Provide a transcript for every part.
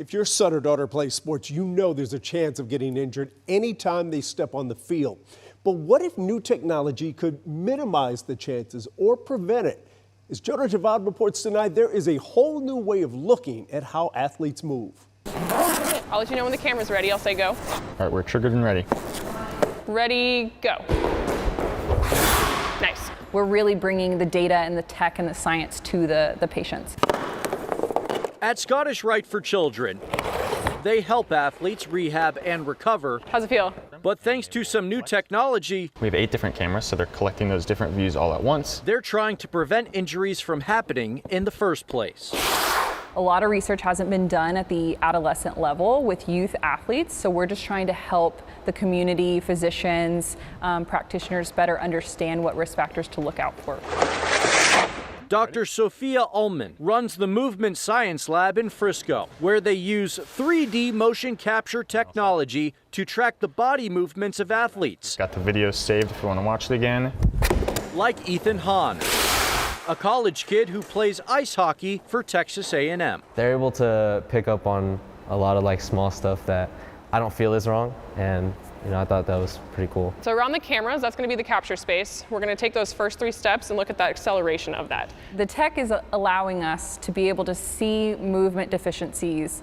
If your son or daughter plays sports, you know there's a chance of getting injured anytime they step on the field. But what if new technology could minimize the chances or prevent it? As Jonah Javad reports tonight, there is a whole new way of looking at how athletes move. I'll let you know when the camera's ready. I'll say go. All right, we're triggered and ready. Ready, go. Nice. We're really bringing the data and the tech and the science to the patients. At Scottish Rite for Children, they help athletes rehab and recover. How's it feel? But thanks to some new technology, We have 8 different cameras, so they're collecting those different views all at once. they're trying to prevent injuries from happening in the first place. A lot of research hasn't been done at the adolescent level with youth athletes, so we're just trying to help the community, physicians, practitioners better understand what risk factors to look out for. Dr. Sophia Ullman runs the Movement Science Lab in Frisco, where they use 3D motion capture technology to track the body movements of athletes. Got the video saved if you want to watch it again. Like Ethan Hahn, a college kid who plays ice hockey for Texas A&M. They're able to pick up on a lot of small stuff that I don't feel is wrong, and I thought that was pretty cool. So around the cameras, that's going to be the capture space. We're going to take those first 3 steps and look at that acceleration of that. The tech is allowing us to be able to see movement deficiencies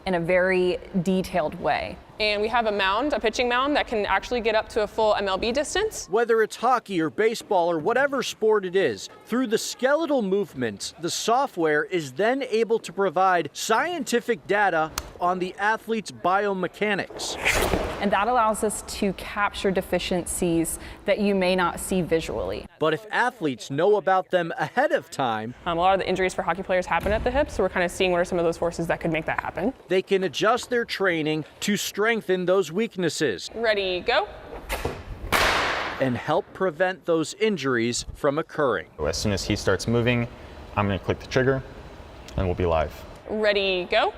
in a very detailed way. And we have a mound, a pitching mound, that can actually get up to a full MLB distance. Whether it's hockey or baseball or whatever sport it is, through the skeletal movements, the software is then able to provide scientific data on the athlete's biomechanics. And that allows us to capture deficiencies that you may not see visually. But if athletes know about them ahead of time, A lot of the injuries for hockey players happen at the hips, so we're kind of seeing what are some of those forces that could make that happen. they can adjust their training to strengthen those weaknesses Ready, go. and help prevent those injuries from occurring. So as soon as he starts moving, I'm going to click the trigger and we'll be live. Ready, go.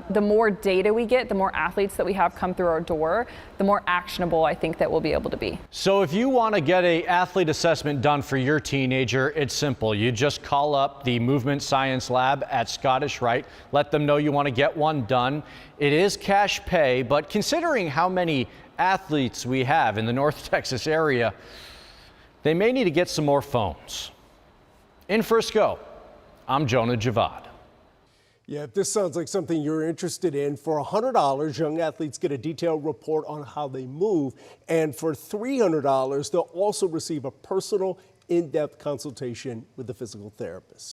The more data we get, the more athletes that we have come through our door, the more actionable I think that we'll be able to be. So if you want to get an athlete assessment done for your teenager, it's simple. You just call up the Movement Science Lab at Scottish Rite. Let them know you want to get one done. It is cash pay, but considering how many athletes we have in the North Texas area, they may need to get some more phones. In Frisco, I'm Jonah Javad. Yeah, if this sounds like something you're interested in, for $100, young athletes get a detailed report on how they move. And for $300, they'll also receive a personal, in-depth consultation with a physical therapist.